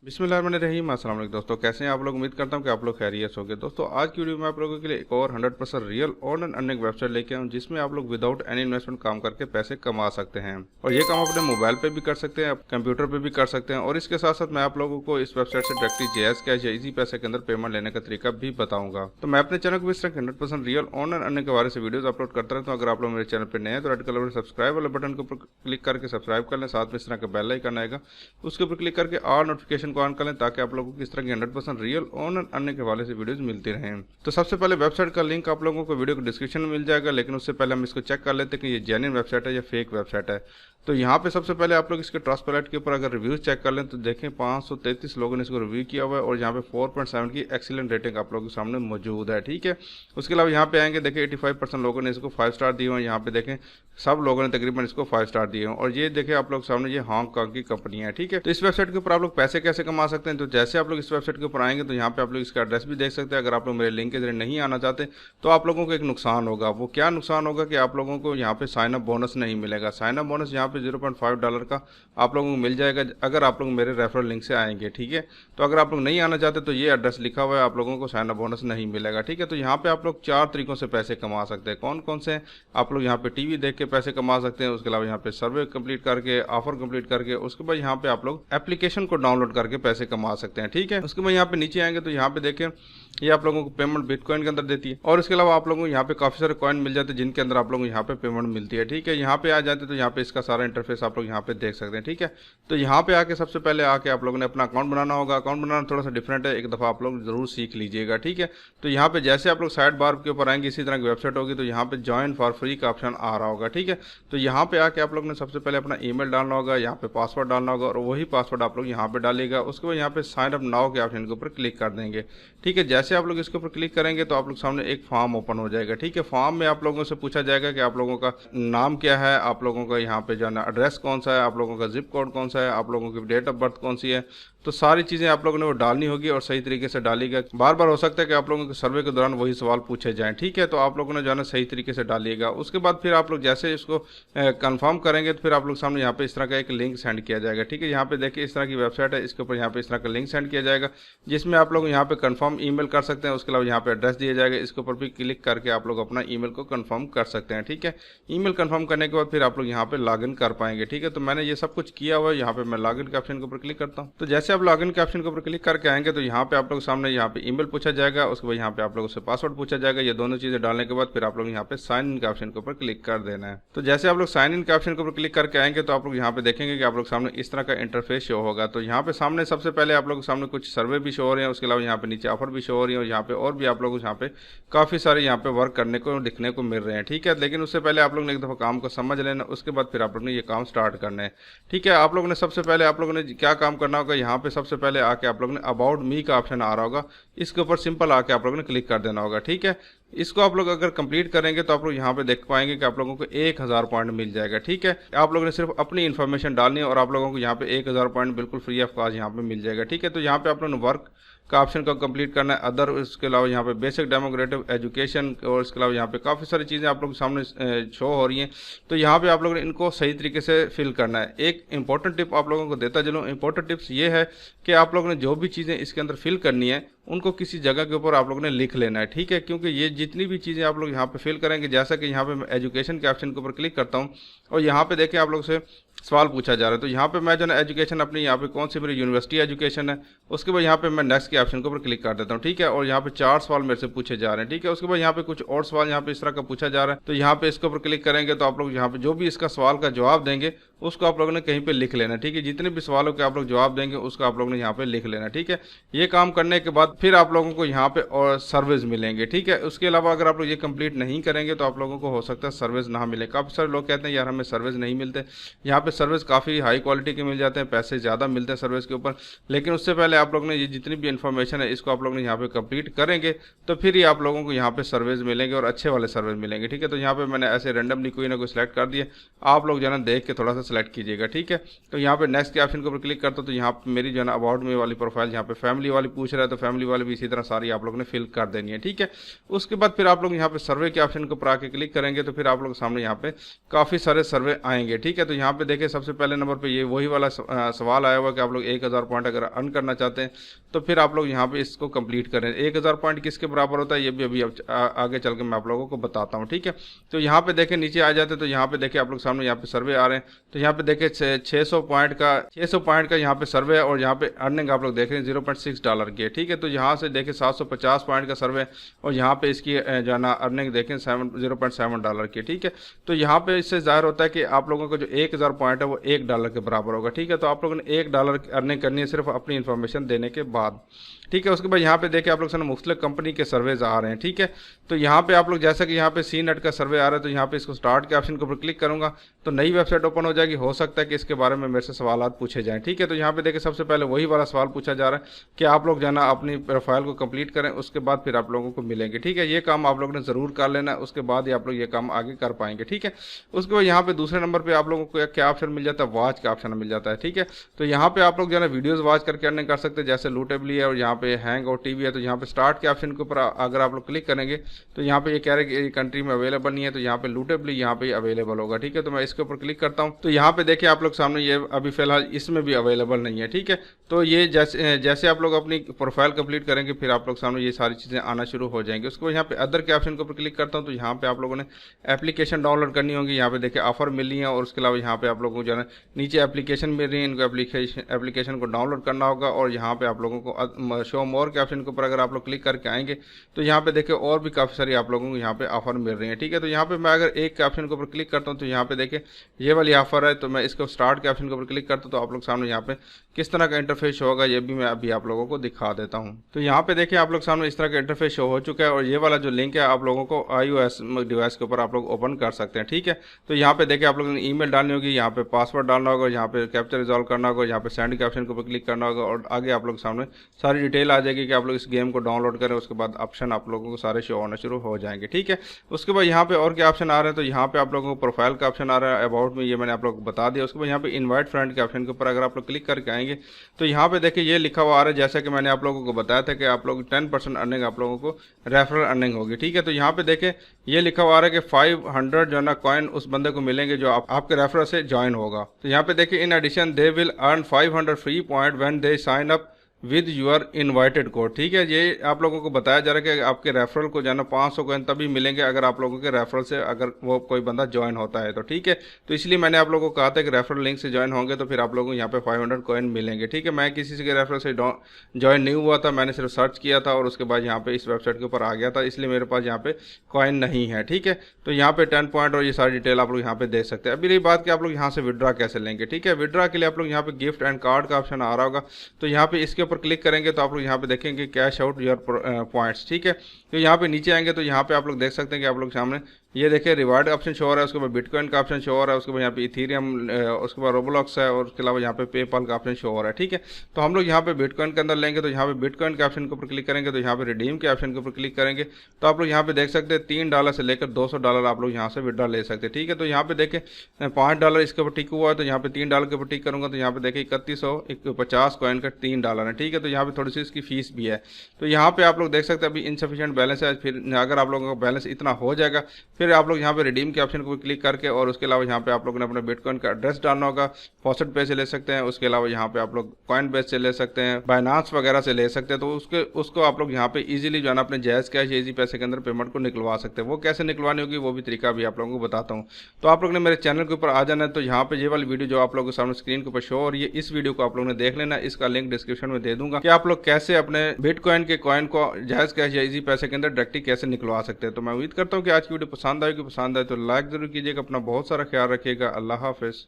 बिस्मिल्लाहिर्रहमानिर्रहीम। अस्सलाम वालेकुम दोस्तों, कैसे हैं आप लोग। उम्मीद करता हूं कि आप लोग खैरियत होंगे। दोस्तों आज की वीडियो में आप लोगों के लिए एक और 100% रियल और अर्निंग वेबसाइट लेके आया हूं जिसमें आप लोग विदाउट एनी इन्वेस्टमेंट काम करके पैसे कमा सकते हैं। और ये काम अपने मोबाइल पे भी कर सकते हैं, कंप्यूटर पे भी कर सकते हैं। और इसके साथ साथ मैं आप लोगों को इस वेबसाइट से डायरेक्टली जेएस कैश या इजी पैसे के अंदर पेमेंट लेने का तरीका भी बताऊंगा। तो मैं अपने चैनल को इस तरह 100% रियल और अर्निंग के बारे से वीडियो अपलोड करता रहता हूं। अगर आप लोग मेरे चैनल पर नए हैं तो रेड कलर में सब्सक्राइब वाले बटन के ऊपर क्लिक करके सब्सक्राइब कर लें। साथ में इस तरह का बेल आइकन आएगा, उसके ऊपर क्लिक करके ऑल नोटिफिकेशन को ऑन कर लें ताकि आप लोगों को इस तरह की 100% रियल और अन्य के हवाले से वीडियोस मिलती रहें। तो सबसे पहले वेबसाइट का लिंक आप लोगों को वीडियो के डिस्क्रिप्शन में मिल जाएगा, लेकिन उससे पहले हम इसको चेक कर लेते हैं कि ये जेन्युइन वेबसाइट है या फेक वेबसाइट है। तो यहाँ पे सबसे पहले आप लोग इसके ट्रस्टपैलेट के ऊपर अगर रिव्यूज चेक कर लें तो देखें 533 लोगों ने इसको रिव्यू किया हुआ है और यहाँ पे 4.7 की एक्सीलेंट रेटिंग आप लोगों के सामने मौजूद है। ठीक है, उसके अलावा यहाँ पे आएंगे देखें 85% लोगों ने इसको 5 स्टार दिए हुए हैं। यहाँ पे देखें सब लोगों ने तकरीबन इसको 5 स्टार दिए हैं। और ये देखें आप लोग सामने ये हांगकांग की कंपनी है। ठीक है, तो इस वेबसाइट के ऊपर आप लोग पैसे कैसे कमा सकते हैं। तो जैसे आप लोग इस वेबसाइट के ऊपर आएंगे तो यहाँ पे आप लोग इसका एड्रेस भी देख सकते हैं। अगर आप लोग मेरे लिंक के जरिए नहीं आना चाहते तो आप लोगों को एक नुकसान होगा। वो क्या नुकसान होगा कि आप लोगों को यहाँ पे साइन अप बोनस नहीं मिलेगा। साइन अप बोनस यहाँ पे $0.5 का आप लोगों को मिल जाएगा अगर आप लोग मेरे रेफरल लिंक से आएंगे। ठीक है, तो अगर आप लोग नहीं आना चाहते तो ये एड्रेस लिखा हुआ है, आप लोगों को साइन अप बोनस नहीं मिलेगा। ठीक है, तो यहाँ पे आप लोग 4 तरीकों से पैसे कमा सकते हैं। कौन कौन से आप लोग यहाँ पे टीवी देख के पैसे कमा सकते हैं, उसके अलावा यहाँ पे सर्वे कंप्लीट करके, ऑफर कंप्लीट करके, उसके बाद यहाँ पे आप लोग एप्लीकेशन को डाउनलोड करके पैसे कमा सकते हैं। ठीक है, उसके बाद यहाँ पे नीचे आएंगे तो यहाँ पे देखें ये आप लोगों को पेमेंट बिटकॉइन के अंदर देती है। और इसके अलावा आप लोगों को यहाँ पे काफी सारे कॉइन मिल जाते हैं जिनके अंदर आप लोगों को यहाँ पे पेमेंट मिलती है। ठीक है, यहाँ पे आ जाते तो यहाँ पे इसका सारा इंटरफेस आप लोग यहाँ पे देख सकते हैं। ठीक है, तो यहाँ पे आके सबसे पहले आके आप लोगों ने अपना अकाउंट बनाना होगा। अकाउंट बनाना थोड़ा सा डिफरेंट है, एक दफ़ा आप लोग जरूर सीख लीजिएगा। ठीक है, तो यहाँ पे जैसे आप लोग साइड बार के ऊपर आएंगे इसी तरह की वेबसाइट होगी तो यहाँ पे ज्वाइन फॉर फ्री का ऑप्शन आ रहा होगा। ठीक है, तो यहाँ पे आके आप लोग ने सबसे पहले अपना ईमेल डालना होगा, यहाँ पे पासवर्ड डालना होगा और वही पासवर्ड आप लोग यहाँ पे डालिएगा। उसके बाद यहाँ पे साइन अप नाउ के ऑप्शन के ऊपर क्लिक कर देंगे। ठीक है, जैसे आप लोग इसके ऊपर क्लिक करेंगे तो आप लोग सामने एक फॉर्म ओपन हो जाएगा। ठीक है, फॉर्म में आप लोगों से पूछा जाएगा कि आप लोगों का नाम क्या है, आप लोगों का यहाँ पे जो है एड्रेस कौन सा है, आप लोगों का जिप कोड कौन सा है, आप लोगों की डेट ऑफ बर्थ कौन सी है। तो सारी चीज़ें आप लोगों ने वो डालनी होगी और सही तरीके से डालिएगा। बार बार हो सकता है कि आप लोगों के सर्वे के दौरान वही सवाल पूछे जाएं। ठीक है, तो आप लोगों ने जो है सही तरीके से डालिएगा। उसके बाद फिर आप लोग जैसे इसको कंफर्म करेंगे तो फिर आप लोग सामने यहाँ पे इस तरह का एक लिंक सेंड किया जाएगा। ठीक है, यहाँ पे देखिए इस तरह की वेबसाइट है, इसके ऊपर यहाँ पे इस तरह का लिंक सेंड किया जाएगा जिसमें आप लोग यहाँ पे कंफर्म ईमेल कर सकते हैं। उसके अलावा यहाँ पे एड्रेस दिया जाएगा, इसके ऊपर भी क्लिक करके आप लोग अपना ईमेल को कंफर्म कर सकते हैं। ठीक है, ईमेल कंफर्म करने के बाद फिर आप लोग यहाँ पे लॉगिन कर पाएंगे। ठीक है, तो मैंने ये सब कुछ किया हुआ है। यहाँ पे मैं लॉगिन के ऑप्शन के ऊपर क्लिक करता हूँ। तो जैसे आप लॉगिन के ऑप्शन के ऊपर क्लिक करके आएंगे तो यहाँ पे आप लोग सामने यहाँ पे ईमेल पूछा जाएगा, उसके बाद यहाँ पे आप लोगों से पासवर्ड पूछा जाएगा। ये दोनों चीजें डालने के बाद फिर आप लोग यहाँ पे साइन इन के ऑप्शन के ऊपर क्लिक कर देना है। तो जैसे आप लोग साइन इन के ऑप्शन के ऊपर क्लिक करके आएंगे तो आप लोग यहाँ पे देखेंगे कि आप लोग सामने इस तरह का इंटरफेस शो होगा। तो यहाँ पे सामने सबसे पहले आप लोग सामने कुछ सर्वे भी शो हो रहे हैं, उसके अलावा यहाँ पे नीचे ऑफर भी शो हो रही है और यहाँ पे और भी आप लोग यहाँ पे काफी सारे यहाँ पे वर्क करने को दिखने को मिल रहे हैं। ठीक है, लेकिन उससे पहले आप लोग ने एक दफा काम को समझ लेना, उसके बाद फिर आप लोग ने ये काम स्टार्ट करना है। ठीक है, आप लोगों ने सबसे पहले आप लोगों ने क्या काम करना होगा, यहाँ पे सबसे पहले आके आप लोगों ने अबाउट मी का ऑप्शन आ रहा होगा, इसके ऊपर सिंपल आके आप लोगों ने क्लिक कर देना होगा। ठीक है, इसको आप लोग अगर कंप्लीट करेंगे तो आप लोग यहाँ पे देख पाएंगे कि आप लोगों को 1000 पॉइंट मिल जाएगा। ठीक है, आप लोगों ने सिर्फ अपनी इन्फॉर्मेशन डालनी है और आप लोगों को यहाँ पे 1000 पॉइंट बिल्कुल फ्री ऑफ कॉस्ट यहाँ पे मिल जाएगा। ठीक है, तो यहाँ पे आप लोगों ने वर्क का ऑप्शन को कंप्लीट करना है, अदर, इसके अलावा यहाँ पे बेसिक डेमोक्रेटिव एजुकेशन और इसके अलावा यहाँ पे काफ़ी सारी चीज़ें आप लोग के सामने शो हो रही हैं। तो यहाँ पे आप लोगों ने इनको सही तरीके से फिल करना है। एक इंपॉर्टेंट टिप आप लोगों को देता चलूँ, इंपॉर्टेंट टिप्स ये है कि आप लोगों ने जो भी चीज़ें इसके अंदर फिल करनी है उनको किसी जगह के ऊपर आप लोगों ने लिख लेना है। ठीक है, क्योंकि ये जितनी भी चीज़ें आप लोग यहाँ पे फिल करेंगे, जैसा कि यहाँ पे मैं एजुकेशन के ऑप्शन के ऊपर क्लिक करता हूँ और यहाँ पे देखें आप लोग से सवाल पूछा जा रहा है। तो यहाँ पे मैं जो है एजुकेशन अपनी यहाँ पे कौन सी मेरी यूनिवर्सिटी एजुकेशन है, उसके बाद यहाँ पे मैं नेक्स्ट के ऑप्शन के ऊपर क्लिक कर देता हूँ। ठीक है, और यहाँ पे 4 सवाल मेरे से पूछे जा रहे हैं। ठीक है, उसके बाद यहाँ पे कुछ और सवाल यहाँ पे इस तरह का पूछा जा रहा है। तो यहाँ पे इसके ऊपर क्लिक करेंगे तो आप लोग यहाँ पे जो भी इसका सवाल का जवाब देंगे उसको आप लोगों ने कहीं पे लिख लेना। ठीक है, जितने भी सवालों के आप लोग जवाब देंगे उसको आप लोगों ने यहाँ पे लिख लेना। ठीक है, ये काम करने के बाद फिर आप लोगों को यहाँ पे और सर्विस मिलेंगे। ठीक है, उसके अलावा अगर आप लोग ये कंप्लीट नहीं करेंगे तो आप लोगों को हो सकता है सर्विस ना मिले। काफ़ी सारे लोग कहते हैं यार हमें सर्विस नहीं मिलते, यहाँ पे सर्विस काफ़ी हाई क्वालिटी के मिल जाते हैं, पैसे ज़्यादा मिलते हैं सर्विस के ऊपर। लेकिन उससे पहले आप लोग ने ये जितनी भी इन्फॉर्मेशन है इसको आप लोग ने यहाँ पे कंप्लीट करेंगे तो फिर ही आप लोगों को यहाँ पे सर्विस मिलेंगे और अच्छे वाले सर्विस मिलेंगे। ठीक है, तो यहाँ पे मैंने ऐसे रेंडमली कोई ना कोई सिलेक्ट कर दिया, आप लोग जो है देख के थोड़ा सा सेलेक्ट कीजिएगा। ठीक है, तो यहाँ पे नेक्स्ट के ऑप्शन के ऊपर क्लिक करता हूँ तो यहाँ पे मेरी जो है ना अबाउट मी वाली प्रोफाइल, यहाँ पे फैमिली वाली पूछ रहा है तो फैमिली वाली भी इसी तरह सारी आप लोगों ने फिल कर देनी है। ठीक है, उसके बाद फिर आप लोग यहाँ पे सर्वे के ऑप्शन के ऊपर आके क्लिक करेंगे तो फिर आप लोग सामने यहाँ पे काफ़ी सारे सर्वे आएंगे। ठीक है, तो यहाँ पे देखिए सबसे पहले नंबर पे ये वही वाला सवाल आया हुआ कि आप लोग 1000 पॉइंट अगर अर्न करना चाहते हैं तो फिर आप लोग यहाँ पे इसको कंप्लीट करें। 1000 पॉइंट किसके बराबर होता है ये भी अभी आगे चल के मैं आप लोगों को बताता हूँ। ठीक है, तो यहाँ पे देखें नीचे आ जाते तो यहाँ पे देखें आप लोग सामने यहाँ पे सर्वे आ रहे हैं तो यहाँ पे देखें 600 पॉइंट का यहाँ पे सर्वे है और यहाँ पे अर्निंग आप लोग देख रहे हैं $0.6 की है। ठीक है, तो यहाँ से देखें 750 पॉइंट का सर्वे और यहाँ पे इसकी जो है ना अर्निंग देखें $0.7 की। ठीक है, तो यहाँ पे इससे जाहिर होता है कि आप लोगों का जो 1000 पॉइंट है वो $1 के बराबर होगा। ठीक है, तो आप लोगों ने $1 की अर्निंग करनी है सिर्फ अपनी इन्फॉर्मेशन देने के बाद। ठीक है, उसके बाद यहाँ पे देखिए आप लोग सामने मुख्तलिफ कंपनी के सर्वेज आ रहे हैं। ठीक है, तो यहाँ पे आप लोग जैसा कि यहाँ पे सी नेट का सर्वे आ रहा है तो यहाँ पे इसको स्टार्ट के ऑप्शन के ऊपर क्लिक करूंगा तो नई वेबसाइट ओपन हो जाएगी। हो सकता है कि इसके बारे में मेरे से सवाल पूछे जाएं। ठीक है, तो यहाँ पे देखिए सबसे पहले वही वाला सवाल पूछा जा रहा है कि आप लोग जाना अपनी प्रोफाइल को कंप्लीट करें, उसके बाद फिर आप लोगों को मिलेंगे। ठीक है, ये काम आप लोगों ने जरूर कर लेना है, उसके बाद ही आप लोग ये काम आगे कर पाएंगे। ठीक है, उसके बाद यहाँ पे दूसरे नंबर पर आप लोगों को क्या ऑप्शन मिल जाता है, वॉच का ऑप्शन मिल जाता है। ठीक है, तो यहाँ पे आप लोग जो है वीडियोज वॉच करके अर्निंग कर सकते हैं जैसे लूटेबली है और यहाँ पे हैंग और टीवी है। तो यहाँ पे स्टार्ट के ऑप्शन के ऊपर अगर आप लोग क्लिक करेंगे तो यहाँ पे ये कह रहे हैं कि कंट्री में अवेलेबल नहीं है तो यहाँ पे लूटेबली यहाँ पे अवेलेबल होगा। ठीक है, तो मैं इसके ऊपर क्लिक करता हूँ तो यहाँ पे देखिए आप लोग सामने ये अभी फिलहाल इसमें भी अवेलेबल नहीं है। ठीक है, तो ये जैसे आप लोग अपनी प्रोफाइल कंप्लीट करेंगे फिर आप लोग सामने ये सारी चीज़ें आना शुरू हो जाएंगी। उसके बाद यहाँ पे अदर के ऑप्शन के ऊपर क्लिक करता हूँ तो यहाँ पे आप लोगों ने एप्लीकेशन डाउनलोड करनी होगी। यहाँ पे देखिए ऑफर मिली है और उसके अलावा यहाँ पे आप लोगों को जो है नीचे एप्लीकेशन मिल रही है, इनको एप्लीकेशन को डाउनलोड करना होगा और यहाँ पे आप लोगों को शो मोर के ऑप्शन के ऊपर अगर आप लोग क्लिक करके आएंगे तो यहाँ पे देखिए और भी काफ़ी सारी आप लोगों को यहाँ पे ऑफर मिल रही है। ठीक है, तो यहाँ पे मैं अगर एक के ऑप्शन के ऊपर क्लिक करता हूँ तो यहाँ पे देखिए ये वाली ऑफर है तो मैं इसको स्टार्ट के ऑप्शन के ऊपर क्लिक करता हूँ तो आप लोग सामने यहाँ पे किस तरह का इंटरफेस होगा ये भी मैं अभी आप लोगों को दिखा देता हूँ। तो यहाँ पे देखिए आप लोग सामने इस तरह का इंटरफेस शो हो चुका है और ये वाला जो लिंक है आप लोगों को iOS डिवाइस के ऊपर आप लोग ओपन कर सकते हैं। ठीक है, तो यहाँ पे देखिए आप लोगों ने ईमेल डालनी होगी, यहाँ पे पासवर्ड डालना होगा, यहाँ पे कैप्चर रिजॉल्व करना होगा, यहाँ पे सेंड के ऑप्शन के ऊपर क्लिक करना होगा और आगे आप लोग सामने सारी डिटेल आ जाएगी कि आप लोग इस गेम को डाउनलोड करें। उसके बाद ऑप्शन आप लोगों को सारे शो होना शुरू हो जाएंगे। ठीक है, उसके बाद यहाँ पे और क्या ऑप्शन आ रहे हैं तो यहाँ पे आप लोगों को प्रोफाइल का ऑप्शन आ रहा है, अबाउट में ये मैंने आप लोगों को बता दिया। उसके बाद यहाँ पे इनवाइट फ्रेंड के ऑप्शन के ऊपर अगर आप लोग क्लिक करके आएंगे तो यहाँ पे देखिए ये लिखा हुआ आ रहा है जैसा कि मैंने आप लोगों को बताया था कि आप लोग 10% अर्निंग आप लोगों को रेफरल अर्निंग होगी। ठीक है, तो यहाँ पे देखें ये लिखा हुआ आ रहा है कि 500 जो है ना कॉइन उस बंदे को मिलेंगे जो आपके रेफरल से ज्वाइन होगा। तो यहाँ पे देखिए in addition they will earn 500 free point when they sign up with your invited code. ठीक है, ये आप लोगों को बताया जा रहा है कि आपके रेफरल को जाना 500 कॉइन तभी मिलेंगे अगर आप लोगों के रेफरल से अगर वो कोई बंदा ज्वाइन होता है तो। ठीक है, तो इसलिए मैंने आप लोगों को कहा था कि रेफरल लिंक से ज्वाइन होंगे तो फिर आप लोगों को यहाँ पे 500 कॉइन मिलेंगे। ठीक है, मैं किसी के रेफरल से ज्वाइन नहीं हुआ था, मैंने सिर्फ सर्च किया था और उसके बाद यहाँ पे इस वेबसाइट के ऊपर आ गया था, इसलिए मेरे पास यहाँ पे कॉइन नहीं है। ठीक है, तो यहाँ पे 10 पॉइंट और ये सारी डिटेल आप लोग यहाँ पे देख सकते हैं। अभी रही बात कि आप लोग यहाँ से विड्रा कैसे लेंगे। ठीक है, विड्रा के लिए आप लोग यहाँ पे गिफ्ट एंड कार्ड का ऑप्शन आ रहा होगा तो यहाँ पे इसके ऊपर क्लिक करेंगे तो आप लोग यहाँ पे देखेंगे कैश आउट योर पॉइंट्स। ठीक है, तो यहाँ पे नीचे आएंगे तो यहाँ पे आप लोग देख सकते हैं कि आप लोग सामने ये देखिए रिवार्ड ऑप्शन शो हो रहा है, उसके बाद बिटकॉइन का ऑप्शन शो हो रहा है, उसके बाद यहाँ पे इथीरियम, उसके बाद रोबलॉक्स है और उसके अलावा यहाँ पे पेपाल का ऑप्शन शो हो रहा है। ठीक है, तो हम लोग यहाँ पे बिटकॉइन के अंदर लेंगे तो यहाँ पे बिटकॉइन के ऑप्शन के ऊपर क्लिक करेंगे तो यहाँ पे रिडीम के ऑप्शन के ऊपर क्लिक करेंगे तो आप लोग यहाँ पे देख सकते हैं $3 से लेकर $200 आप लोग यहाँ से विड्रॉ ले सकते हैं। ठीक है, तो यहाँ पे देखें $5 इसके ऊपर टिक हुआ है तो यहाँ पे $3 के ऊपर टिक करूँगा तो यहाँ पे देखिए 3150 कॉइन का $3 है। ठीक है, तो यहाँ पे थोड़ी सी इसकी फीस भी है। तो यहाँ पे आप लोग देख सकते हैं अभी इनसफिशिएंट बैलेंस है, फिर अगर आप लोगों का बैलेंस इतना हो जाएगा फिर आप लोग यहाँ पे रिडीम के ऑप्शन को क्लिक करके और उसके अलावा यहाँ पे आप लोगों ने अपने बिटकॉइन का एड्रेस डालना होगा, फॉसेट पे से ले सकते हैं, उसके अलावा यहाँ पे आप लोग कॉइन बेस से ले सकते हैं, बाइनांस वगैरह से ले सकते हैं। तो उसको आप लोग यहाँ पे इजीली जो है ना अपने जायज़ कैश इजी पैसे के अंदर पेमेंट को निकलवा सकते हैं। वो कैसे निकलवानी होगी वो भी तरीका भी आप लोगों को बताता हूँ। तो आप लोग ने मेरे चैनल के ऊपर आ जाना है तो यहाँ पे ये वाली वीडियो जो आप लोगों के सामने स्क्रीन के ऊपर शो और ये इस वीडियो को आप लोगों ने देख लेना, इसका लिंक डिस्क्रिप्शन में दे दूंगा कि आप लोग कैसे अपने बिटकॉइन के कॉइन को जायज़ कैश या इजी पैसे के अंदर डायरेक्टली कैसे निकलवा सकते हैं। तो मैं उम्मीद करता हूँ कि आज की वीडियो पसंद आएगी तो लाइक जरूर कीजिएगा। अपना बहुत सारा ख्याल रखिएगा। अल्लाह हाफिज़।